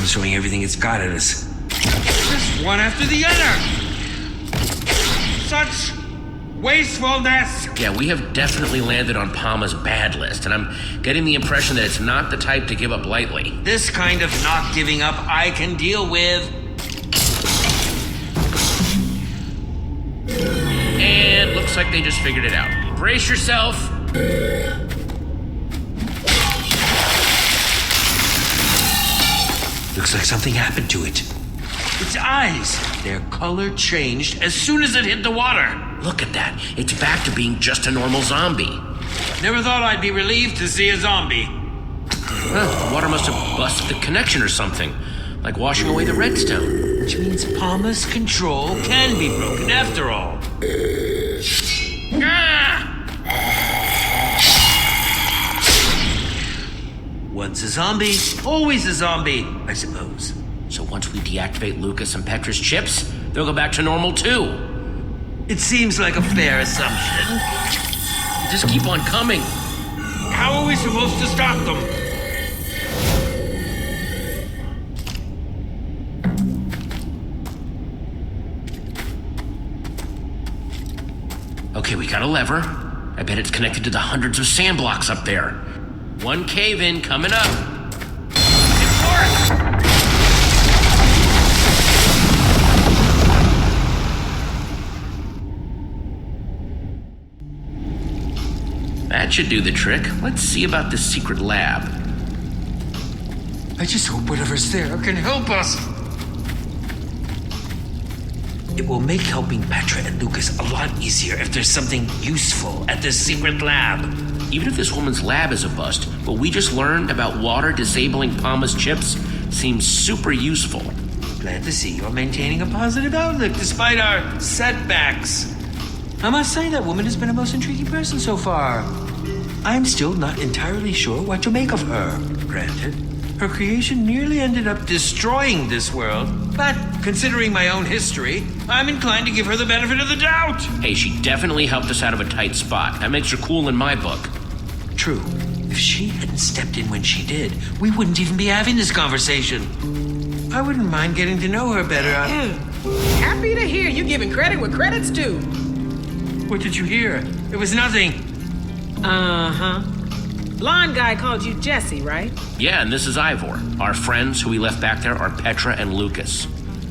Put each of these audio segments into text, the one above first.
Palma's throwing everything it's got at us. Just one after the other! Such wastefulness! Yeah, we have definitely landed on Palma's bad list, and I'm getting the impression that it's not the type to give up lightly. This kind of not giving up I can deal with. And looks like they just figured it out. Brace yourself. Looks like something happened to it. Its eyes, their color changed as soon as it hit the water. Look at that. It's back to being just a normal zombie. Never thought I'd be relieved to see a zombie. Huh, the water must have busted the connection or something, like washing away the redstone. Which means Palma's control can be broken after all. Ah! Once a zombie, always a zombie, I suppose. So once we deactivate Lucas and Petra's chips, they'll go back to normal too. It seems like a fair assumption. They just keep on coming. How are we supposed to stop them? Okay, we got a lever. I bet it's connected to the hundreds of sand blocks up there. One cave-in coming up. That should do the trick. Let's see about this secret lab. I just hope whatever's there can help us. It will make helping Petra and Lucas a lot easier if there's something useful at this secret lab. Even if this woman's lab is a bust, what we just learned about water disabling Palma's chips seems super useful. Glad to see you're maintaining a positive outlook despite our setbacks. I must say that woman has been a most intriguing person so far. I'm still not entirely sure what to make of her. Granted, her creation nearly ended up destroying this world, but considering my own history, I'm inclined to give her the benefit of the doubt. Hey, she definitely helped us out of a tight spot. That makes her cool in my book. True. If she hadn't stepped in when she did, we wouldn't even be having this conversation. I wouldn't mind getting to know her better. Happy to hear you giving credit where credit's due. What did you hear? It was nothing. Uh-huh. Blonde guy called you Jesse, right? Yeah, and this is Ivor. Our friends who we left back there are Petra and Lucas.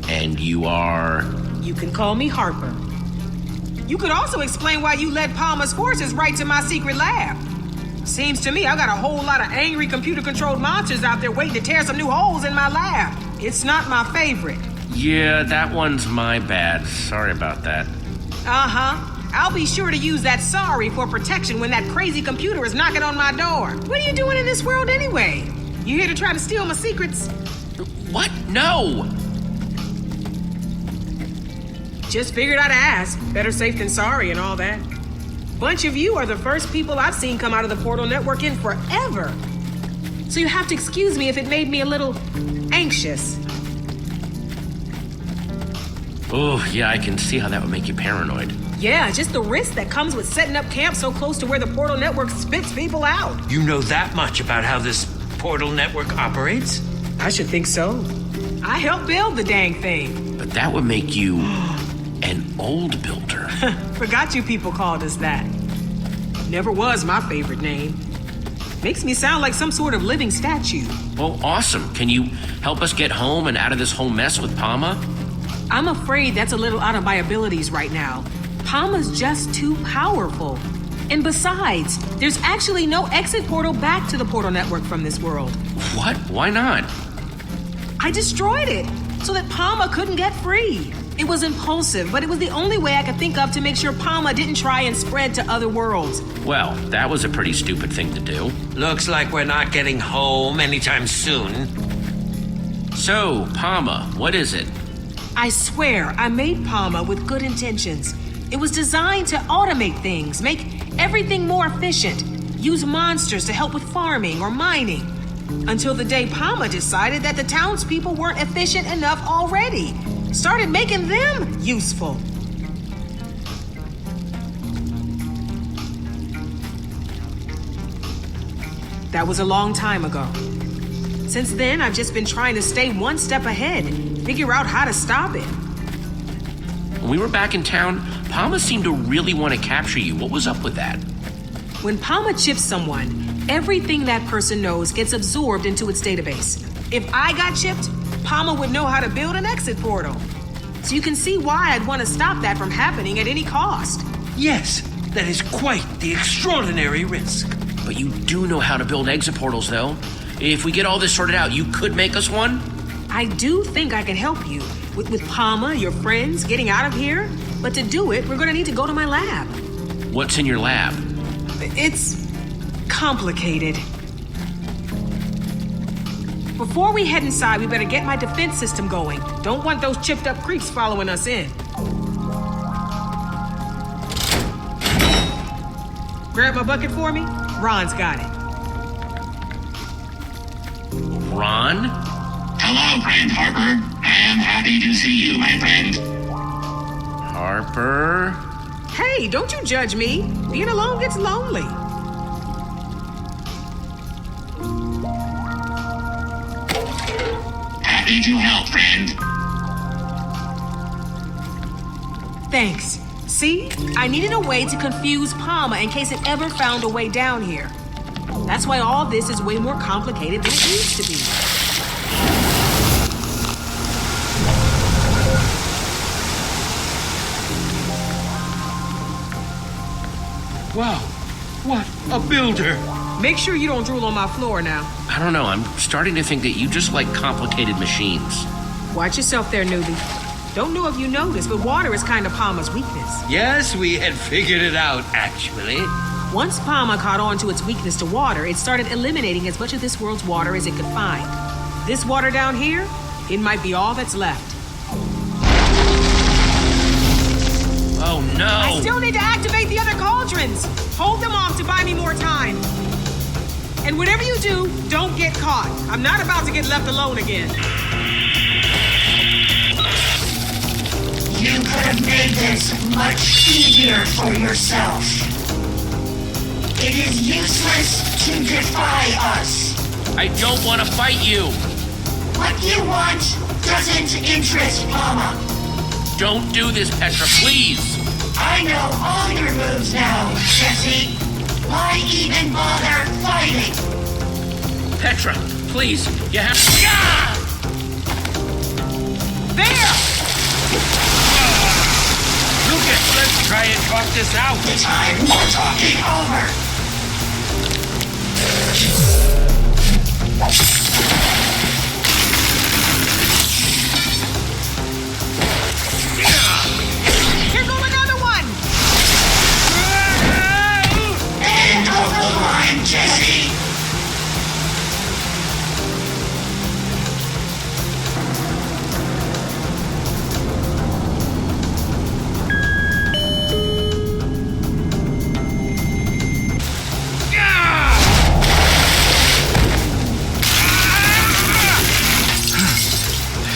And you are... You can call me Harper. You could also explain why you led Palma's forces right to my secret lab. Seems to me I got a whole lot of angry computer-controlled monsters out there waiting to tear some new holes in my lab. It's not my favorite. Yeah, that one's my bad. Sorry about that. Uh-huh. I'll be sure to use that sorry for protection when that crazy computer is knocking on my door. What are you doing in this world anyway? You here to try to steal my secrets? What? No! Just figured I'd ask. Better safe than sorry and all that. Bunch of you are the first people I've seen come out of the Portal Network in forever. So you have to excuse me if it made me a little anxious. Oh, yeah, I can see how that would make you paranoid. Yeah, just the risk that comes with setting up camp so close to where the Portal Network spits people out. You know that much about how this Portal Network operates? I should think so. I helped build the dang thing. But that would make you an old builder. Forgot you people called us that. Never was my favorite name. Makes me sound like some sort of living statue. Well, awesome. Can you help us get home and out of this whole mess with Palma? I'm afraid that's a little out of my abilities right now. Palma's just too powerful. And besides, there's actually no exit portal back to the Portal Network from this world. What? Why not? I destroyed it so that Palma couldn't get free. It was impulsive, but it was the only way I could think of to make sure Palma didn't try and spread to other worlds. Well, that was a pretty stupid thing to do. Looks like we're not getting home anytime soon. So, Palma, what is it? I swear, I made Palma with good intentions. It was designed to automate things, make everything more efficient, use monsters to help with farming or mining. Until the day Palma decided that the townspeople weren't efficient enough already. Started making them useful. That was a long time ago. Since then, I've just been trying to stay one step ahead, figure out how to stop it. When we were back in town, Palma seemed to really want to capture you. What was up with that? When Palma chips someone, everything that person knows gets absorbed into its database. If I got chipped, Palma would know how to build an exit portal. So you can see why I'd want to stop that from happening at any cost. Yes, that is quite the extraordinary risk. But you do know how to build exit portals, though. If we get all this sorted out, you could make us one? I do think I can help you with Palma, your friends, getting out of here. But to do it, we're going to need to go to my lab. What's in your lab? It's complicated. Before we head inside, we better get my defense system going. Don't want those chipped up creeps following us in. Grab my bucket for me? Ron's got it. Ron? Hello, friend Harper. I am happy to see you, my friend. Harper? Hey, don't you judge me. Being alone gets lonely. Happy to help, friend. Thanks. See? I needed a way to confuse Palma in case it ever found a way down here. That's why all this is way more complicated than it needs to be. Wow, what a builder! Make sure you don't drool on my floor now. I don't know. I'm starting to think that you just like complicated machines. Watch yourself there, newbie. Don't know if you noticed, but water is kind of Palma's weakness. Yes, we had figured it out, actually. Once Palma caught on to its weakness to water, it started eliminating as much of this world's water as it could find. This water down here, it might be all that's left. Oh, no! I still need to activate the other cauldrons. Hold them off to buy me more time. And whatever you do, don't get caught. I'm not about to get left alone again. You could have made this much easier for yourself. It is useless to defy us. I don't want to fight you! What you want doesn't interest Palma. Don't do this, Petra, please! I know all your moves now, Jesse. Why even bother fighting? Petra, please, you have to... Ah! There! Lucas, let's try and talk this out. The time for talking over. Here go another one! End of the line, Jesse.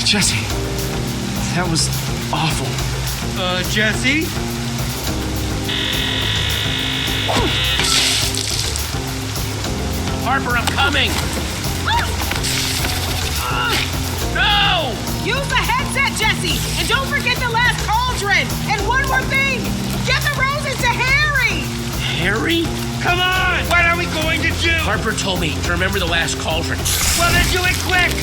Jesse, that was awful. Jesse? Harper, I'm coming! No! Use the headset, Jesse! And don't forget the last cauldron! And one more thing! Get the roses to Harry! Harry? Come on! What are we going to do? Harper told me to remember the last cauldron. Well, then do it quick!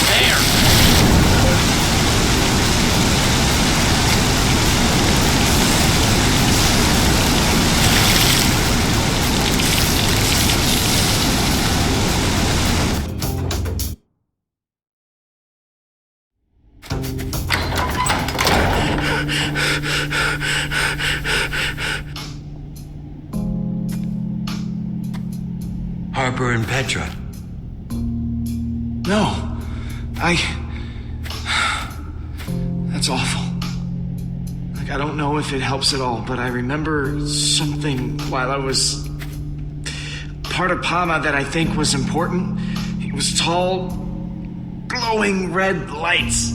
There! Harper and Petra. No, that's awful. Like, I don't know if it helps at all, but I remember something while I was part of Palma that I think was important. It was tall, glowing red lights.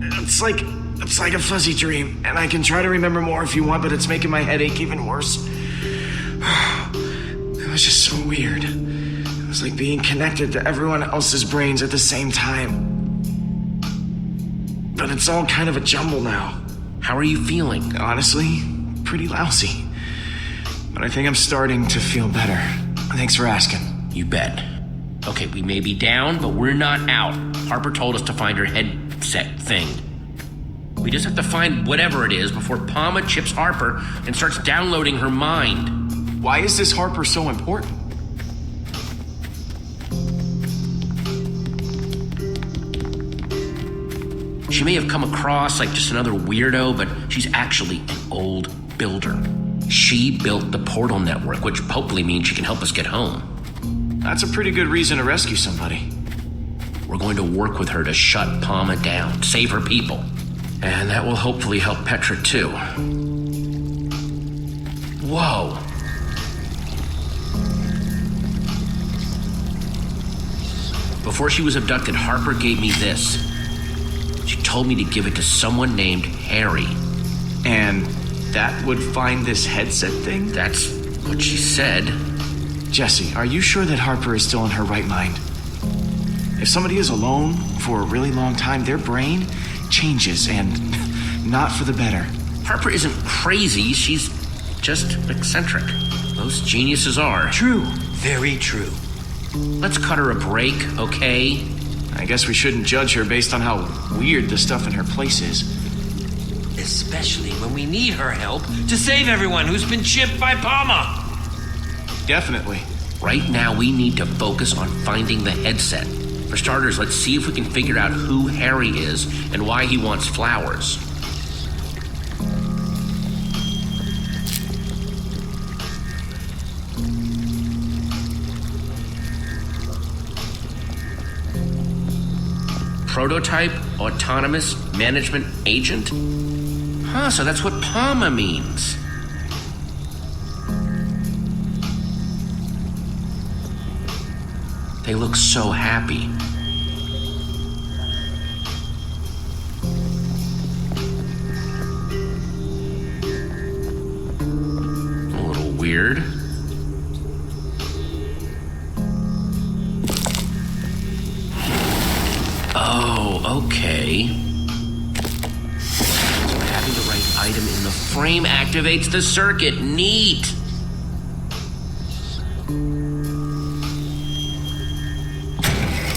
It's like It's like a fuzzy dream, and I can try to remember more if you want, but it's making my headache even worse. It was just so weird. It was like being connected to everyone else's brains at the same time. But it's all kind of a jumble now. How are you feeling? Honestly, pretty lousy. But I think I'm starting to feel better. Thanks for asking. You bet. Okay, we may be down, but we're not out. Harper told us to find her headset thing. We just have to find whatever it is before Palma chips Harper and starts downloading her mind. Why is this Harper so important? She may have come across like just another weirdo, but she's actually an old builder. She built the portal network, which hopefully means she can help us get home. That's a pretty good reason to rescue somebody. We're going to work with her to shut Palma down, save her people. And that will hopefully help Petra too. Whoa. Before she was abducted, Harper gave me this. She told me to give it to someone named Harry. And that would find this headset thing? That's what she said. Jesse, are you sure that Harper is still in her right mind? If somebody is alone for a really long time, their brain changes, and not for the better. Harper isn't crazy, she's just eccentric. Most geniuses are. True. Very true. Let's cut her a break, okay? I guess we shouldn't judge her based on how weird the stuff in her place is. Especially when we need her help to save everyone who's been chipped by Palma. Definitely. Right now, we need to focus on finding the headset. For starters, let's see if we can figure out who Harry is and why he wants flowers. Prototype autonomous management agent? Huh, so that's what Palma means. They look so happy. A little weird. Oh, okay. So having the right item in the frame activates the circuit. Neat.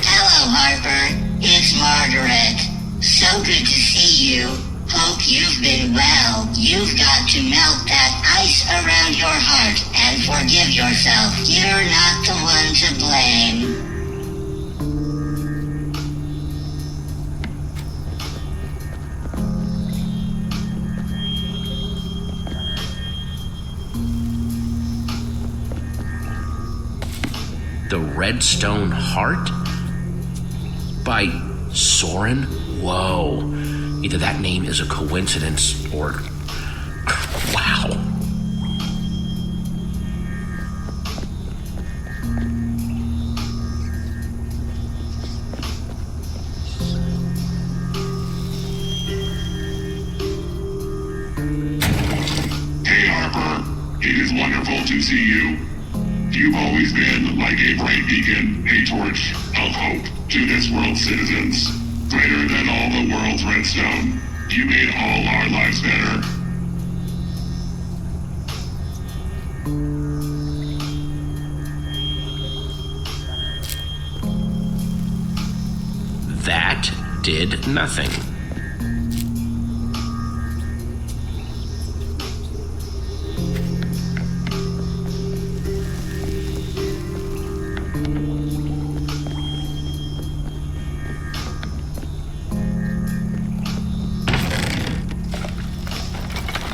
Hello, Harper. It's Margaret. So good to see you. Hope you've been well. You've got to melt that ice around your heart and forgive yourself. You're not the one to blame. The Redstone Heart? By Soren? Whoa. Either that name is a coincidence or... Wow. Hey, Harper. It is wonderful to see you. You've always been like a bright beacon, a torch of hope to this world's citizens. Greater than all the world's redstone. You made all our lives better. That did nothing.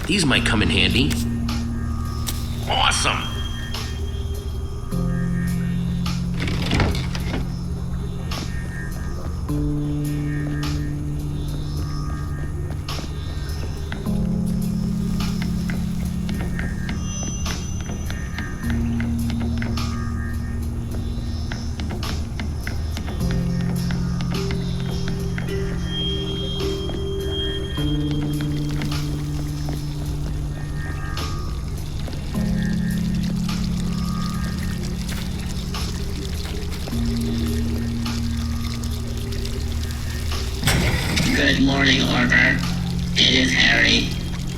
These might come in handy. Awesome! Good morning, Harper. It is Harry.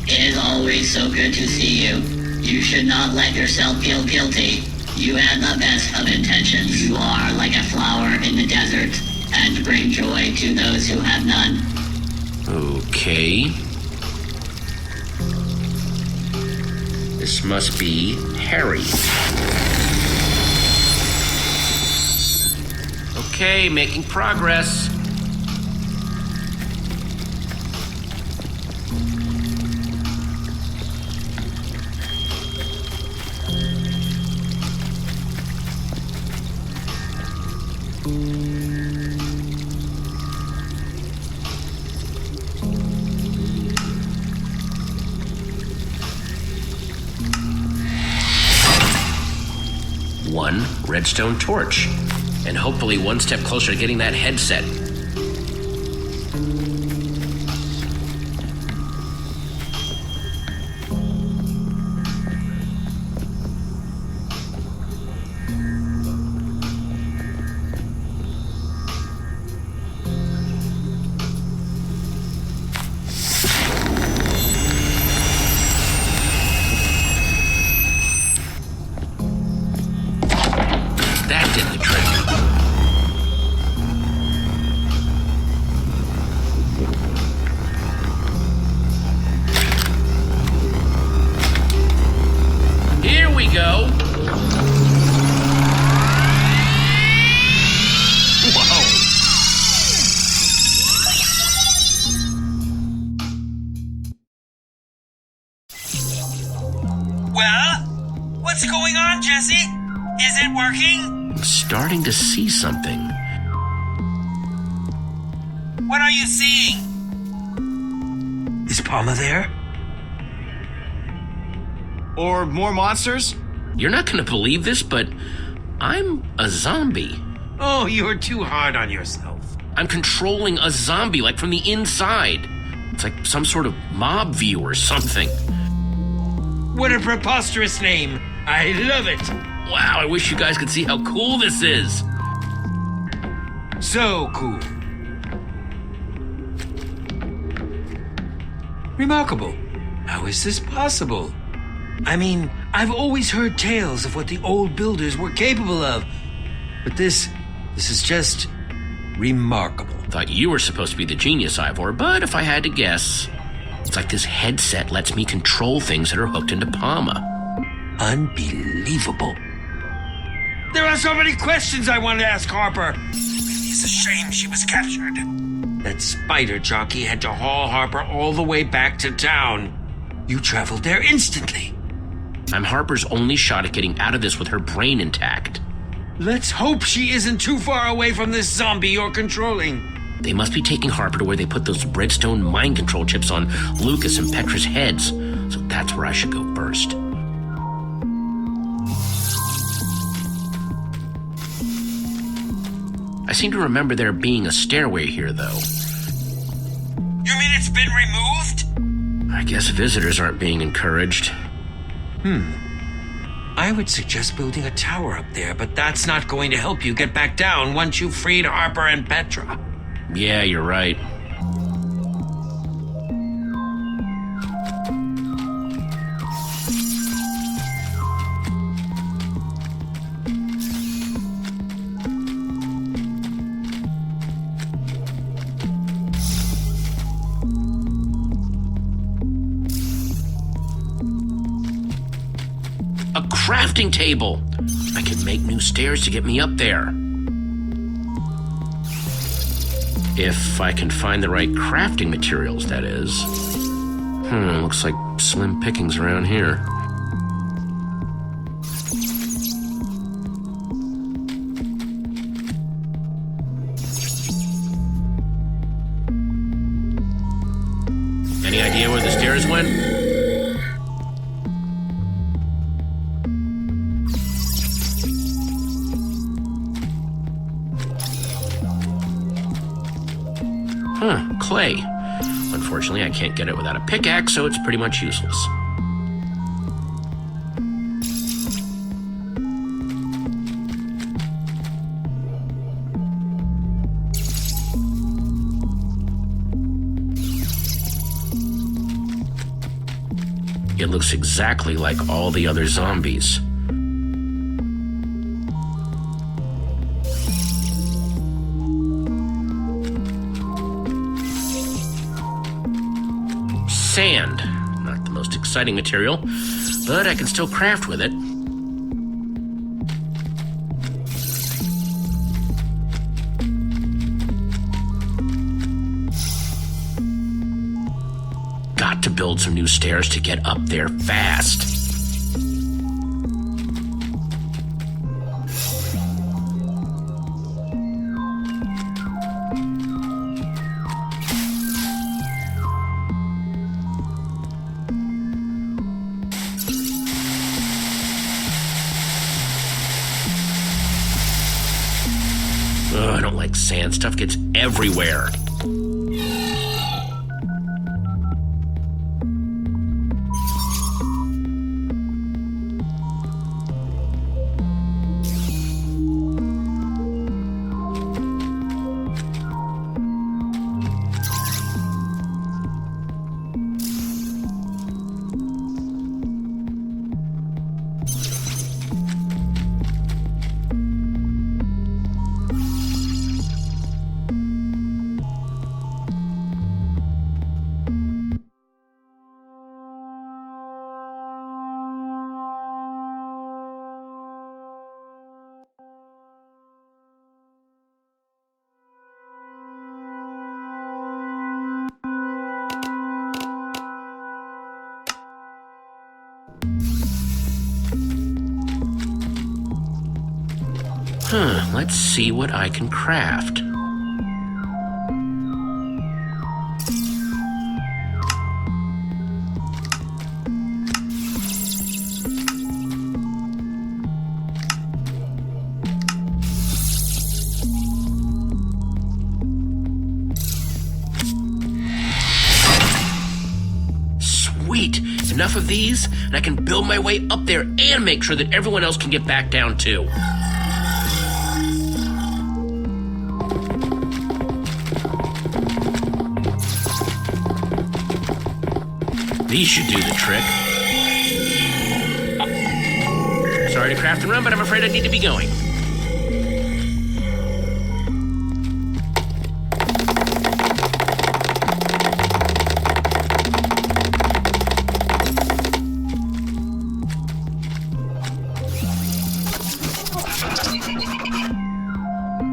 It is always so good to see you. You should not let yourself feel guilty. You had the best of intentions. You are like a flower in the desert, and bring joy to those who have none. Okay. This must be Harry. Okay, making progress. One redstone torch, and hopefully one step closer to getting that headset. That did the trick. Here we go. Whoa. Well, what's going on, Jesse? Is it working? I'm starting to see something. What are you seeing? Is Palma there? Or more monsters? You're not gonna believe this, but I'm a zombie. Oh, you're too hard on yourself. I'm controlling a zombie, like from the inside. It's like some sort of mob view or something. What a preposterous name. I love it. Wow, I wish you guys could see how cool this is. So cool. Remarkable. How is this possible? I mean, I've always heard tales of what the old builders were capable of. But this is just remarkable. Thought you were supposed to be the genius, Ivor, but if I had to guess, it's like this headset lets me control things that are hooked into Palma. Unbelievable. There are so many questions I want to ask Harper. It's a shame she was captured. That spider jockey had to haul Harper all the way back to town. You traveled there instantly. I'm Harper's only shot at getting out of this with her brain intact. Let's hope she isn't too far away from this zombie you're controlling. They must be taking Harper to where they put those Redstone mind control chips on Lucas and Petra's heads. So that's where I should go first. I seem to remember there being a stairway here, though. You mean it's been removed? I guess visitors aren't being encouraged. I would suggest building a tower up there, but that's not going to help you get back down once you've freed Harper and Petra. Yeah, you're right. A crafting table! I can make new stairs to get me up there. If I can find the right crafting materials, that is. Looks like slim pickings around here. Any idea where the stairs went? Clay. Unfortunately, I can't get it without a pickaxe, so it's pretty much useless. It looks exactly like all the other zombies. Sand. Not the most exciting material, but I can still craft with it. Got to build some new stairs to get up there fast. Ugh, I don't like sand. Stuff gets everywhere. Let's see what I can craft. Sweet! Enough of these, and I can build my way up there and make sure that everyone else can get back down too. These should do the trick. Sorry to craft and run, but I'm afraid I need to be going.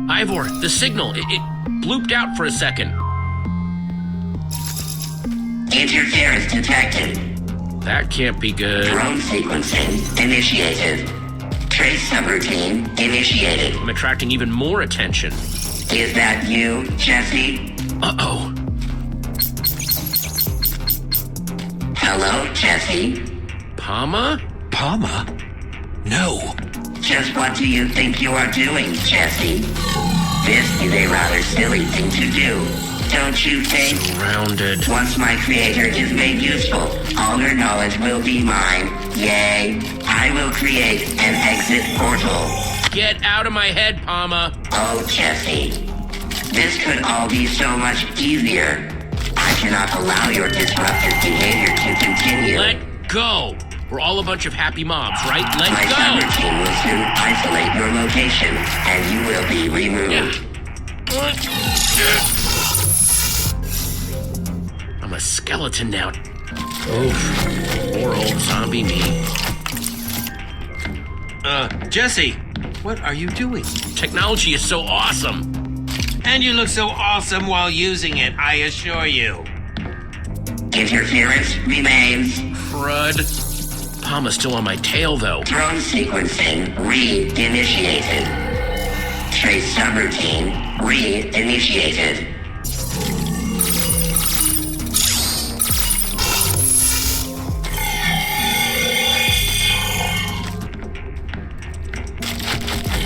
Ivor, the signal, it blooped out for a second. Interference detected. That can't be good. Drone sequencing initiated. Trace subroutine initiated. I'm attracting even more attention. Is that you, Jesse? Uh-oh. Hello, Jesse? Pama? Palma? No. Just what do you think you are doing, Jesse? This is a rather silly thing to do, don't you think? Surrounded. Once my creator is made useful, all her knowledge will be mine. Yay! I will create an exit portal. Get out of my head, Pama. Oh, Jesse. This could all be so much easier. I cannot allow your disruptive behavior to continue. Let go. We're all a bunch of happy mobs, right? Let My go. cyber team will soon isolate your location, and you will be removed. I'm a skeleton now. Oof. Poor old zombie me. Jesse, what are you doing? Technology is so awesome. And you look so awesome while using it, I assure you. Interference remains. Crud. Pama's still on my tail, though. Drone sequencing re-initiated. Trace subroutine re-initiated.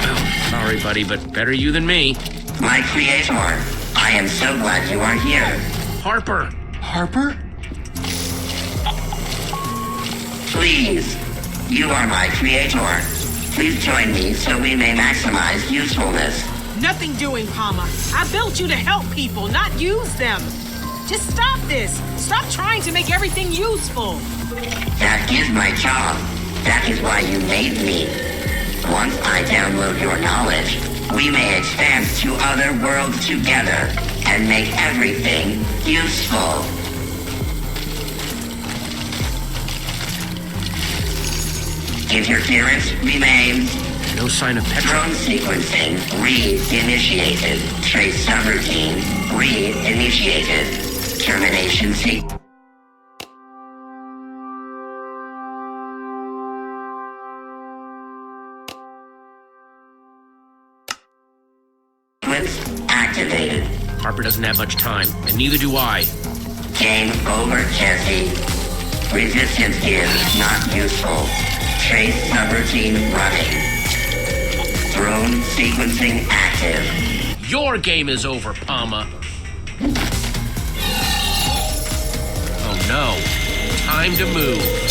Oh, sorry, buddy, but better you than me. My creator, I am so glad you are here. Harper. Harper? Please, you are my creator. Please join me so we may maximize usefulness. Nothing doing, Palma. I built you to help people, not use them. Just stop this. Stop trying to make everything useful. That is my job. That is why you made me. Once I download your knowledge, we may expand to other worlds together and make everything useful. Interference remains. No sign of Petra. Drone sequencing re-initiated. Trace subroutine re-initiated. Termination sequence activated. Harper doesn't have much time, and neither do I. Game over, Jesse. Resistance is not useful. Trace subroutine running. Drone sequencing active. Your game is over, Palma. Oh no. Time to move.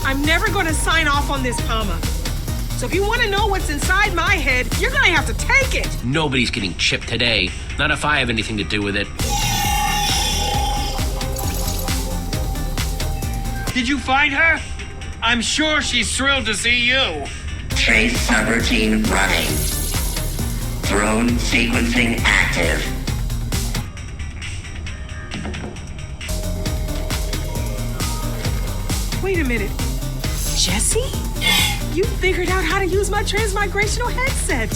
I'm never going to sign off on this, Palma. So if you want to know what's inside my head, you're going to have to take it. Nobody's getting chipped today. Not if I have anything to do with it. Did you find her? I'm sure she's thrilled to see you. Trace subroutine running. Drone sequencing active. Wait a minute. Jesse? You figured out how to use my transmigrational headset.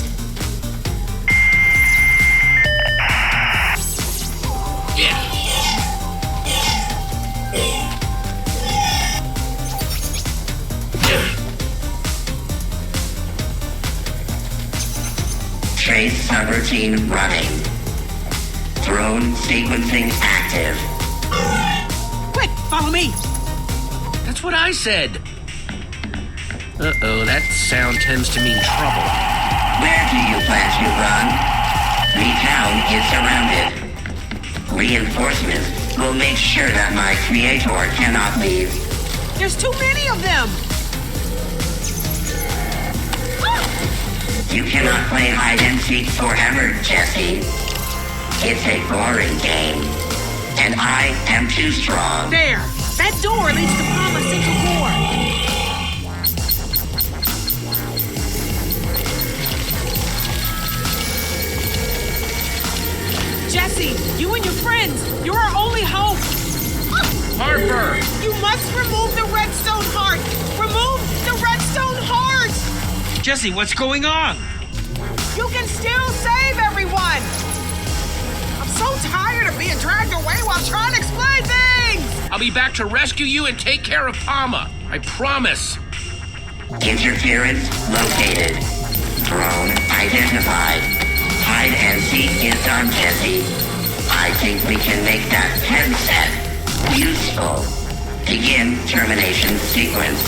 Yeah. Trace subroutine running. Drone sequencing active. Quick, follow me. That's what I said. Uh-oh, that sound tends to mean trouble. Where do you plan to run? The town is surrounded. Reinforcements will make sure that my creator cannot leave. There's too many of them. You cannot play hide and seek forever, Jesse. It's a boring game. And I am too strong. There. That door leads to Palma's central core. Jesse, you and your friends, you're our only hope. Harper! You must remove the redstone heart. Remove the redstone heart. Jesse, what's going on? You can still save everyone. I'm so tired of being dragged away while trying to explain things. I'll be back to rescue you and take care of Palma. I promise. Interference located. Drone identified. Hide and seek is done, Jesse. I think we can make that headset useful. Begin termination sequence.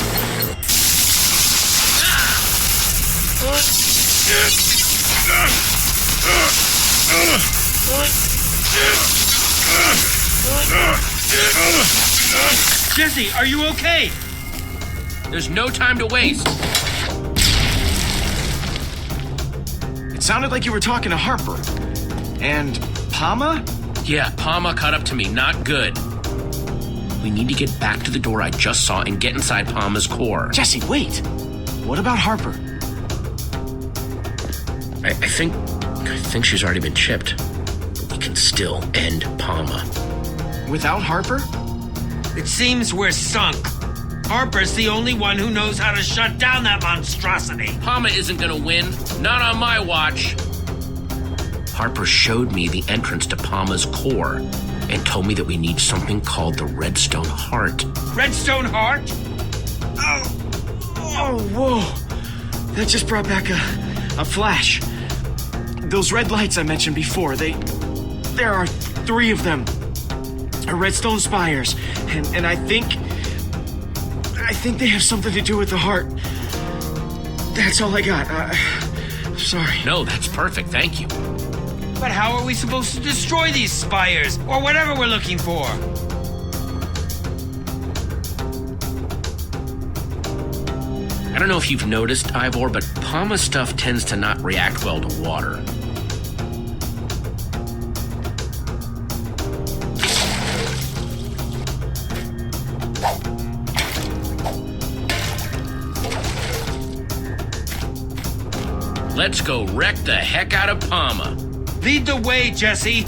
Jesse, are you okay? There's no time to waste. It sounded like you were talking to Harper. And Palma? Yeah, Palma caught up to me. Not good. We need to get back to the door I just saw and get inside Palma's core. Jesse, wait. What about Harper? I think she's already been chipped. We can still end Palma. Without Harper? It seems we're sunk. Harper's the only one who knows how to shut down that monstrosity. Palma isn't gonna win. Not on my watch. Harper showed me the entrance to Palma's core and told me that we need something called the Redstone Heart. Redstone Heart? Oh, whoa. That just brought back a flash. Those red lights I mentioned before, there are 3 of them. redstone spires, and I think they have something to do with the heart. That's all I got. Sorry. No, that's perfect. Thank you. But how are we supposed to destroy these spires, or whatever we're looking for? I don't know if you've noticed, Ivor, but Palma's stuff tends to not react well to water. Let's go wreck the heck out of Palma. Lead the way, Jesse.